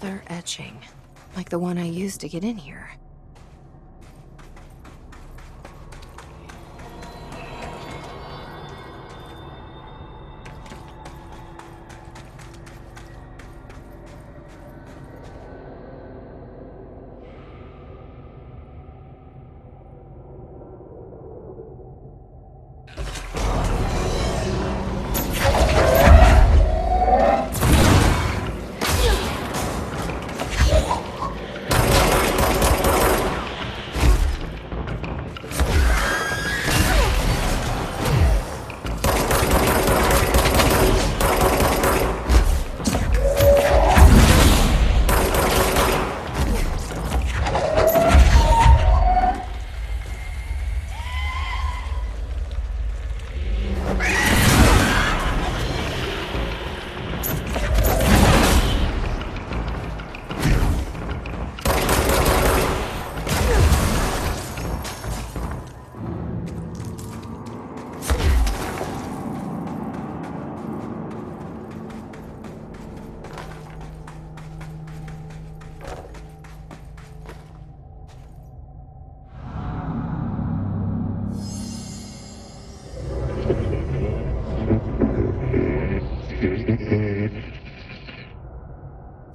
Another etching, like the one I used to get in here.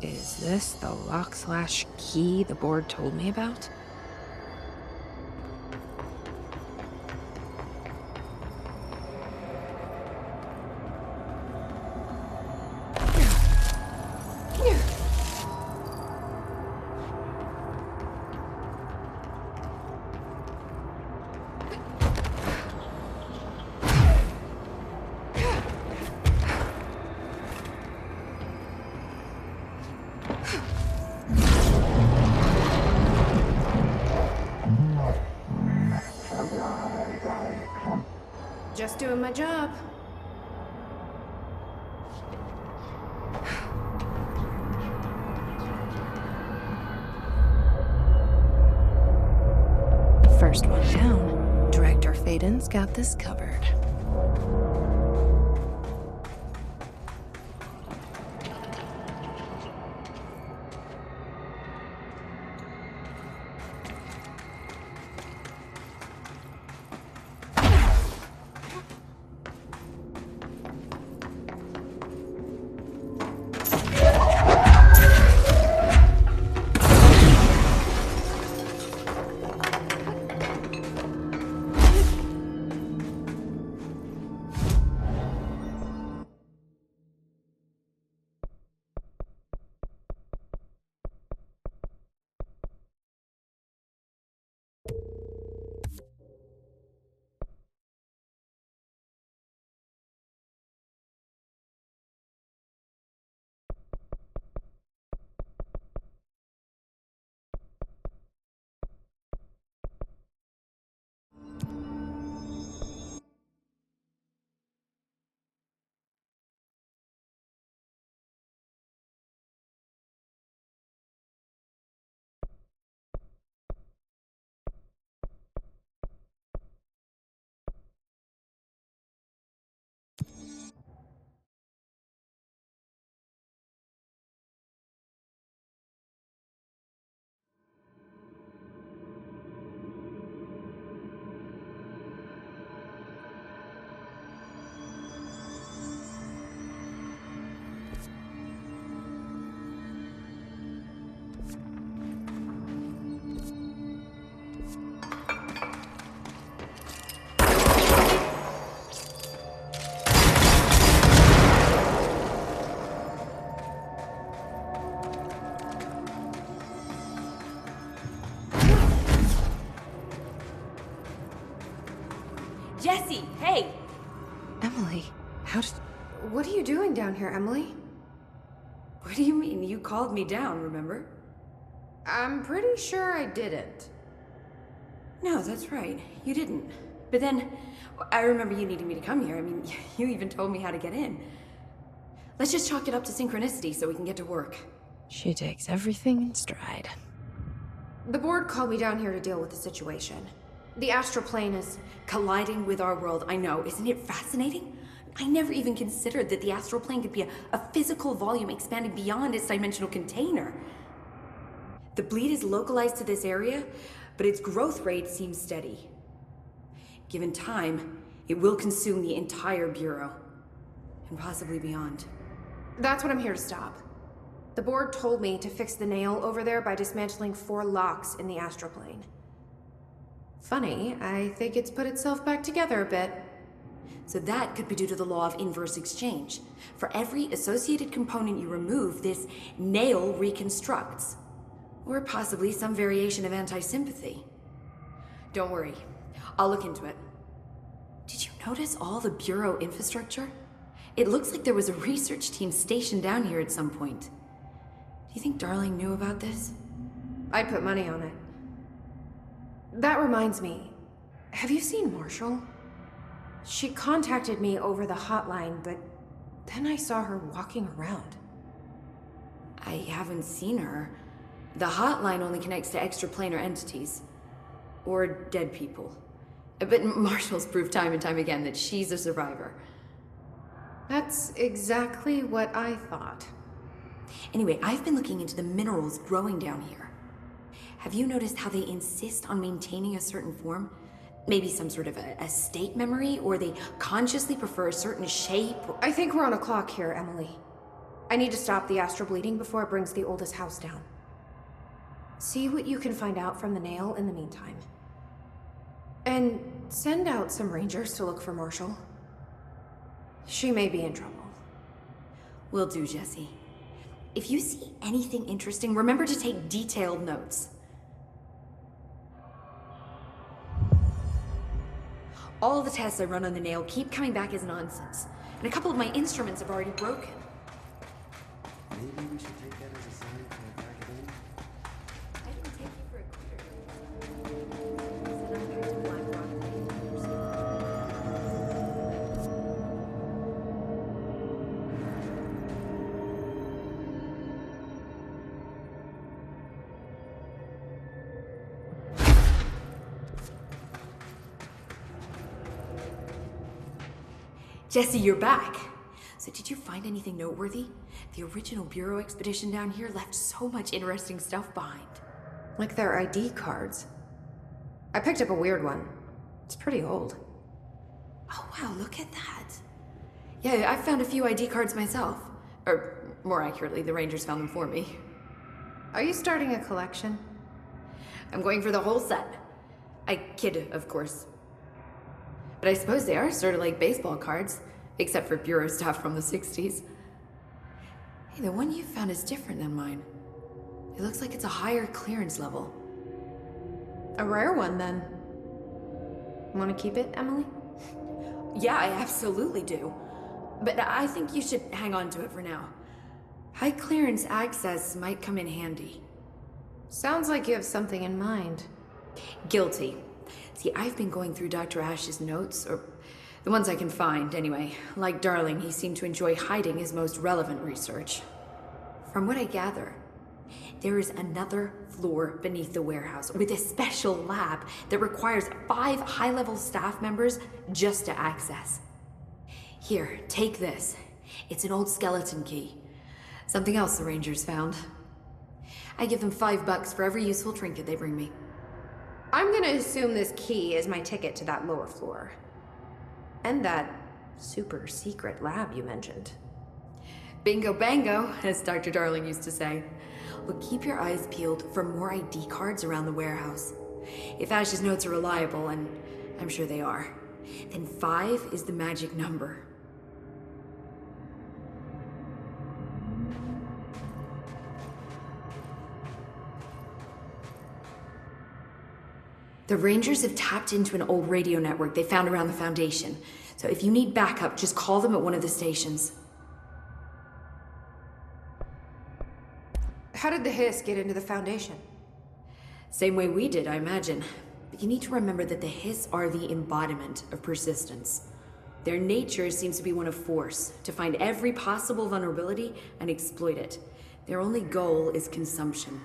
Is this the lock/key the board told me about? Just doing my job. First one down. Director Faden's got this covered. Jesse, hey! Emily, what are you doing down here, Emily? What do you mean? You called me down, remember? I'm pretty sure I didn't. No, that's right. You didn't. But then, I remember you needing me to come here. I mean, you even told me how to get in. Let's just chalk it up to synchronicity so we can get to work. She takes everything in stride. The board called me down here to deal with the situation. The astral plane is colliding with our world, I know. Isn't it fascinating? I never even considered that the astral plane could be a physical volume expanding beyond its dimensional container. The bleed is localized to this area, but its growth rate seems steady. Given time, it will consume the entire Bureau, and possibly beyond. That's what I'm here to stop. The board told me to fix the nail over there by dismantling 4 locks in the astral plane. Funny, I think it's put itself back together a bit. So that could be due to the law of inverse exchange. For every associated component you remove, this nail reconstructs. Or possibly some variation of anti-sympathy. Don't worry, I'll look into it. Did you notice all the Bureau infrastructure? It looks like there was a research team stationed down here at some point. Do you think Darling knew about this? I'd put money on it. That reminds me, have you seen Marshall? She contacted me over the hotline, but then I saw her walking around. I haven't seen her. The hotline only connects to extraplanar entities. Or dead people. But Marshall's proved time and time again that she's a survivor. That's exactly what I thought. Anyway, I've been looking into the minerals growing down here. Have you noticed how they insist on maintaining a certain form? Maybe some sort of a state memory, or they consciously prefer a certain shape? I think we're on a clock here, Emily. I need to stop the astral bleeding before it brings the oldest house down. See what you can find out from the nail in the meantime. And send out some rangers to look for Marshall. She may be in trouble. Will do, Jessie. If you see anything interesting, remember to take detailed notes. All the tests I run on the nail keep coming back as nonsense, and a couple of my instruments have already broken. Maybe we should take that as a sign to pack it in. I didn't take you for a quitter. Said I'm here to Black Rock Jessie, you're back. So did you find anything noteworthy? The original Bureau expedition down here left so much interesting stuff behind. Like their ID cards. I picked up a weird one. It's pretty old. Oh wow, look at that. Yeah, I found a few ID cards myself. Or more accurately, the Rangers found them for me. Are you starting a collection? I'm going for the whole set. I kid, of course. But I suppose they are sort of like baseball cards, except for Bureau stuff from the 60s. Hey, the one you found is different than mine. It looks like it's a higher clearance level. A rare one, then. Want to keep it, Emily? Yeah, I absolutely do. But I think you should hang on to it for now. High clearance access might come in handy. Sounds like you have something in mind. Guilty. See, I've been going through Dr. Ash's notes, or the ones I can find, anyway. Like Darling, he seemed to enjoy hiding his most relevant research. From what I gather, there is another floor beneath the warehouse with a special lab that requires 5 high-level staff members just to access. Here, take this. It's an old skeleton key. Something else the Rangers found. I give them $5 for every useful trinket they bring me. I'm gonna assume this key is my ticket to that lower floor. And that super secret lab you mentioned. Bingo bango, as Dr. Darling used to say. Well, keep your eyes peeled for more ID cards around the warehouse. If Ash's notes are reliable, and I'm sure they are, then 5 is the magic number. The Rangers have tapped into an old radio network they found around the Foundation. So if you need backup, just call them at one of the stations. How did the hiss get into the Foundation? Same way we did, I imagine. But you need to remember that the hiss are the embodiment of persistence. Their nature seems to be one of force, to find every possible vulnerability and exploit it. Their only goal is consumption.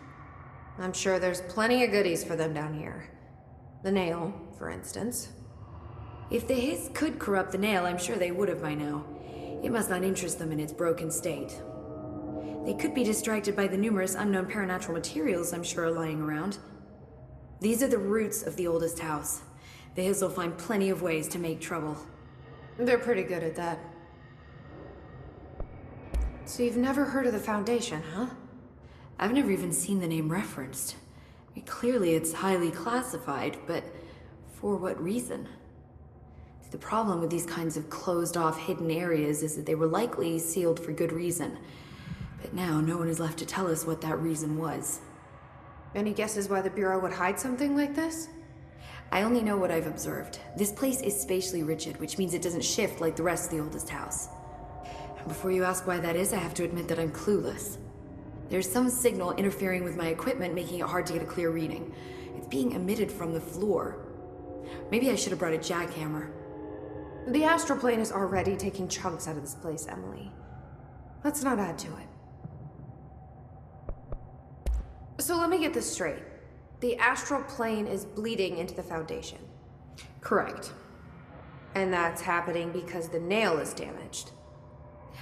I'm sure there's plenty of goodies for them down here. The nail, for instance. If the hiss could corrupt the nail, I'm sure they would have by now. It must not interest them in its broken state. They could be distracted by the numerous unknown paranatural materials I'm sure are lying around. These are the roots of the oldest house. The hiss will find plenty of ways to make trouble. They're pretty good at that. So you've never heard of the Foundation, huh? I've never even seen the name referenced. Clearly it's highly classified, but for what reason? The problem with these kinds of closed-off hidden areas is that they were likely sealed for good reason. But now no one is left to tell us what that reason was. Any guesses why the Bureau would hide something like this? I only know what I've observed. This place is spatially rigid, which means it doesn't shift like the rest of the oldest house. And before you ask why that is, I have to admit that I'm clueless. There's some signal interfering with my equipment, making it hard to get a clear reading. It's being emitted from the floor. Maybe I should have brought a jackhammer. The astral plane is already taking chunks out of this place, Emily. Let's not add to it. So let me get this straight. The astral plane is bleeding into the Foundation. Correct. And that's happening because the nail is damaged.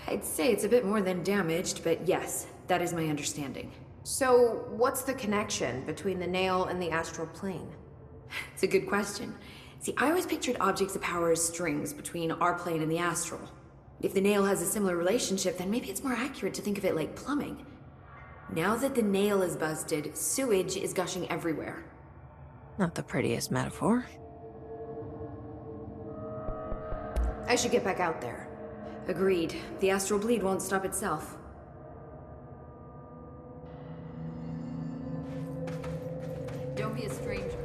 I'd say it's a bit more than damaged, but yes, that is my understanding. So what's the connection between the nail and the astral plane? It's a good question. See, I always pictured objects of power as strings between our plane and the astral. If the nail has a similar relationship, then maybe it's more accurate to think of it like plumbing. Now that the nail is busted, sewage is gushing everywhere. Not the prettiest metaphor. I should get back out there. Agreed. The astral bleed won't stop itself. Don't be a stranger.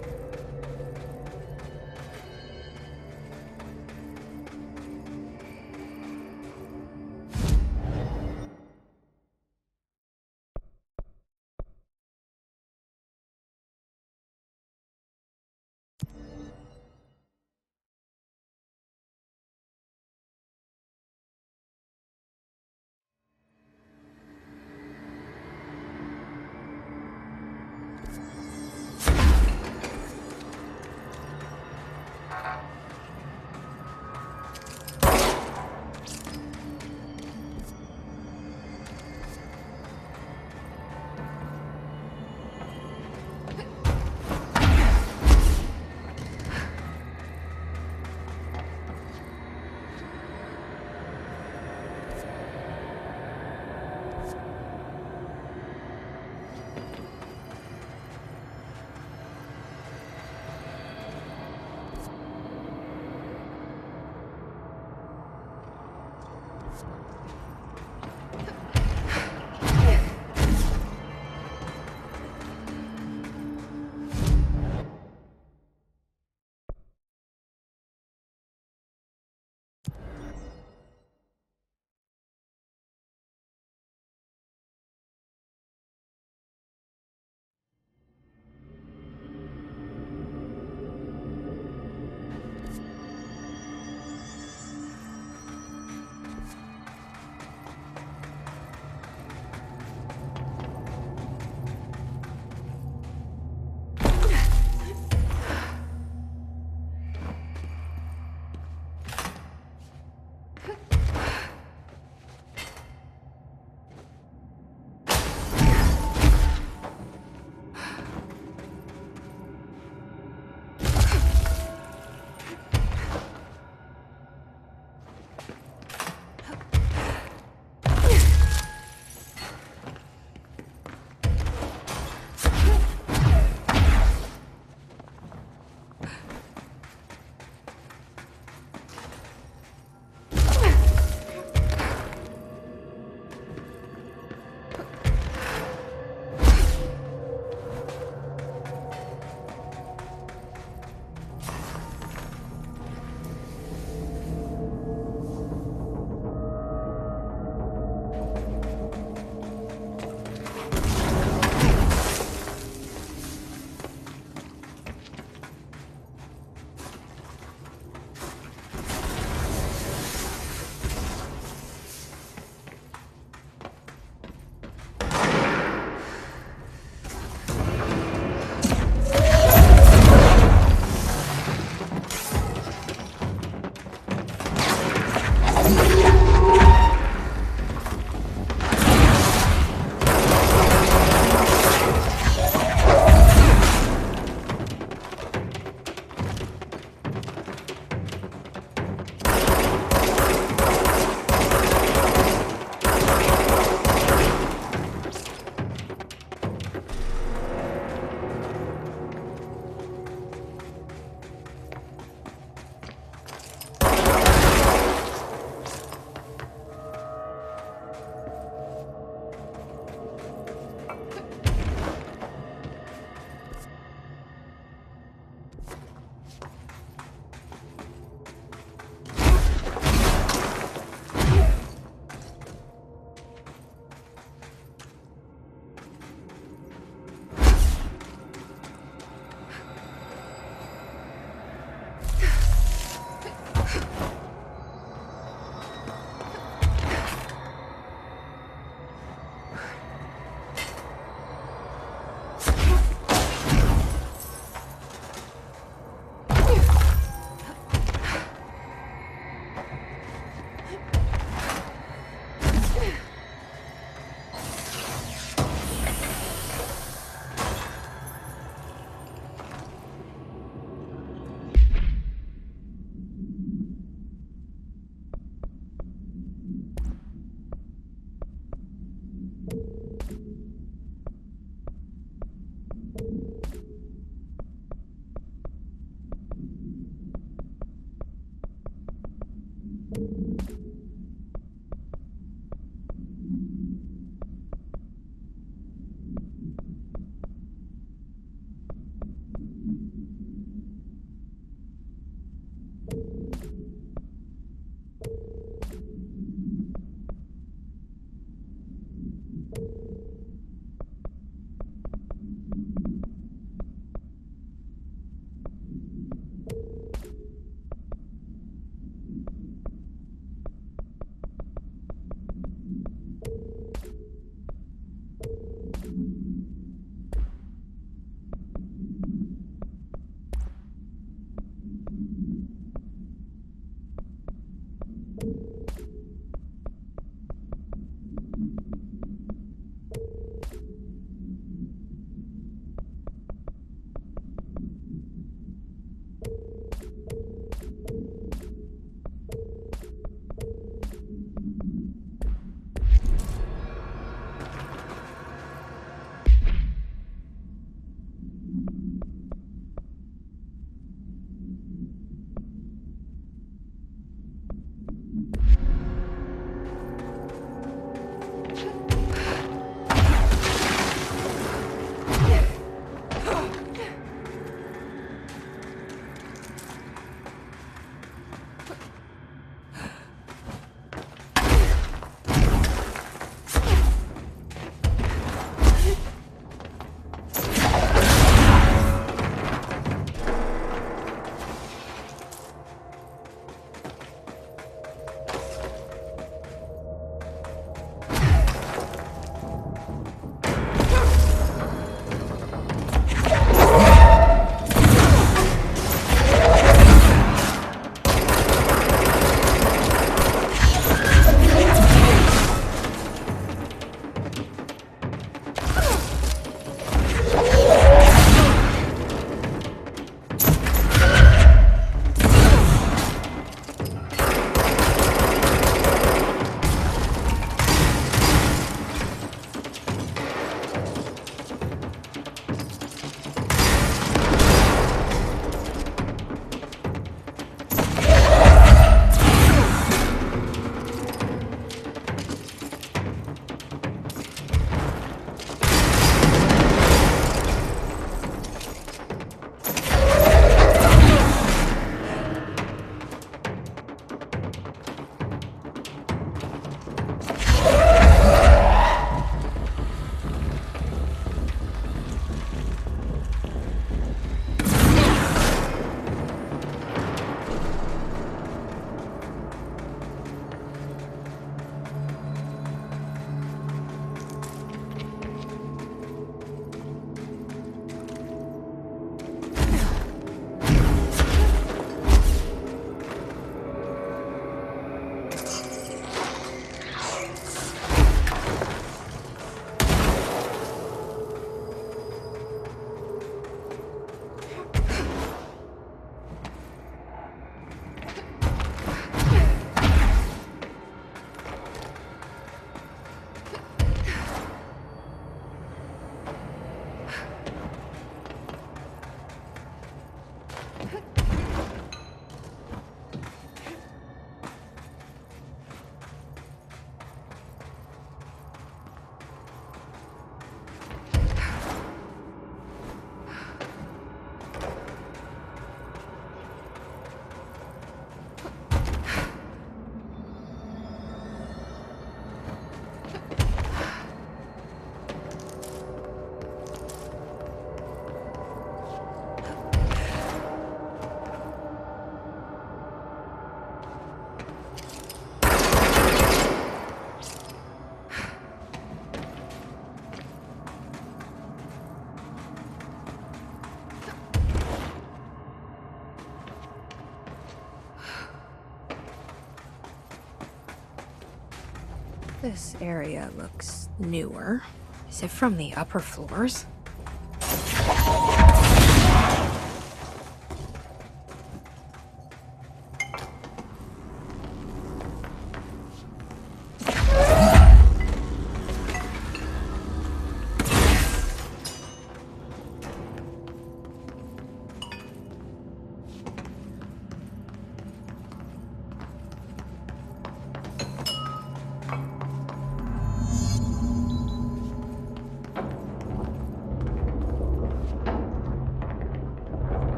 This area looks newer. Is it from the upper floors?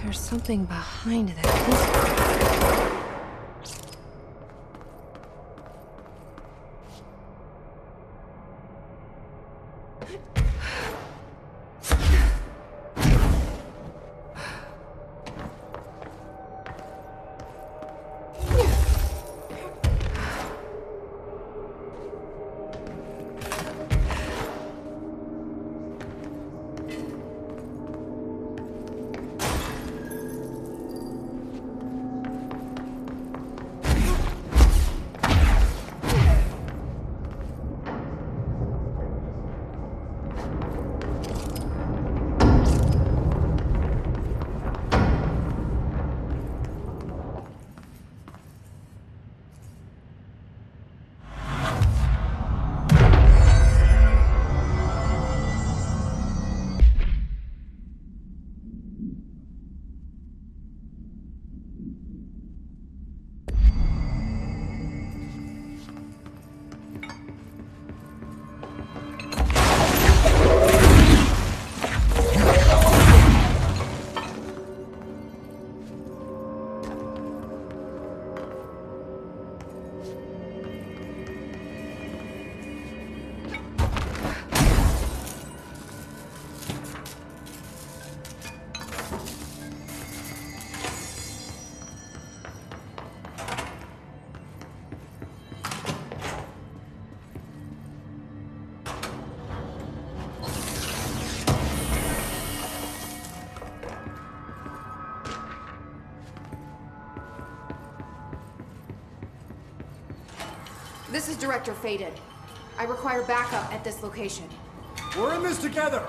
There's something behind that. This is Director Faded. I require backup at this location. We're in this together!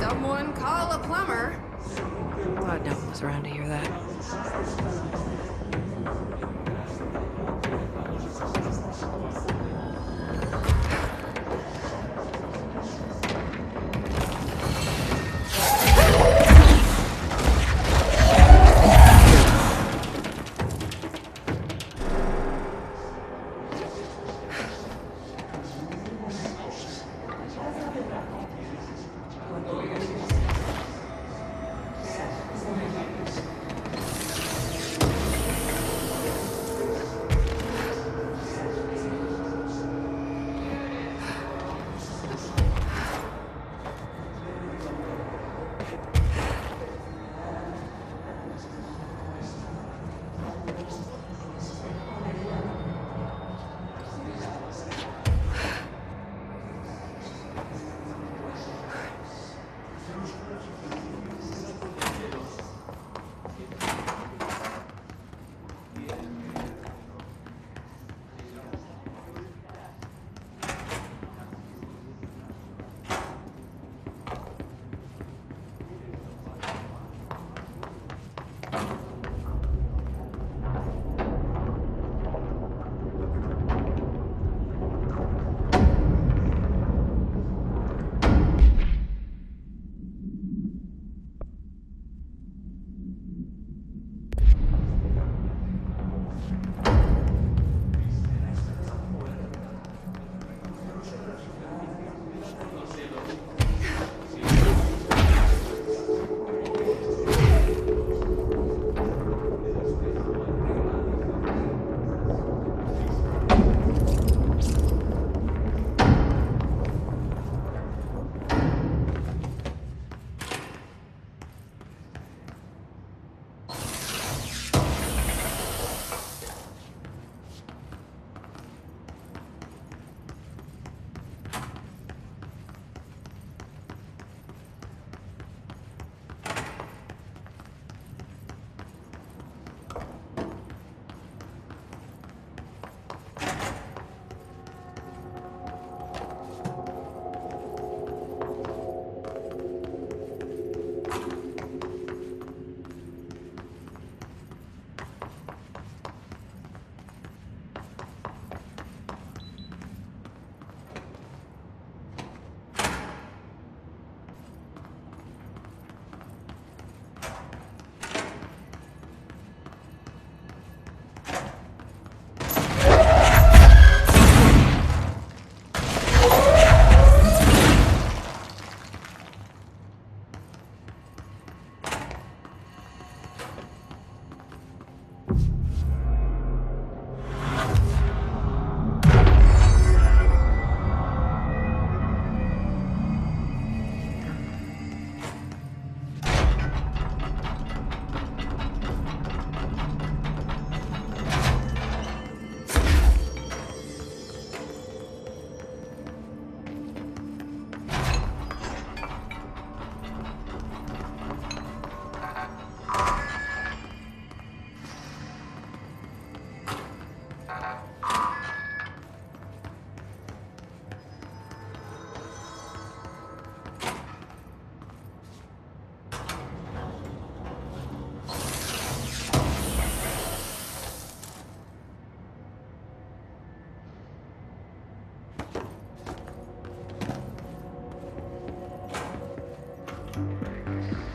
Someone call a plumber. Glad no one was around to hear that.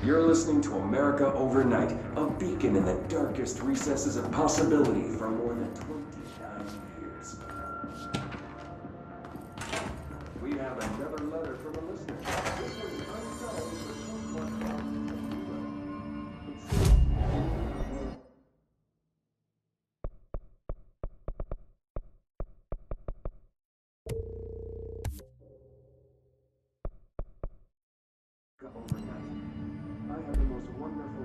You're listening to America Overnight, a beacon in the darkest recesses of possibility for more than 29 years. We have another letter from a listener. This one's unsigned, but postmarked on it says, overnight. I have the most wonderful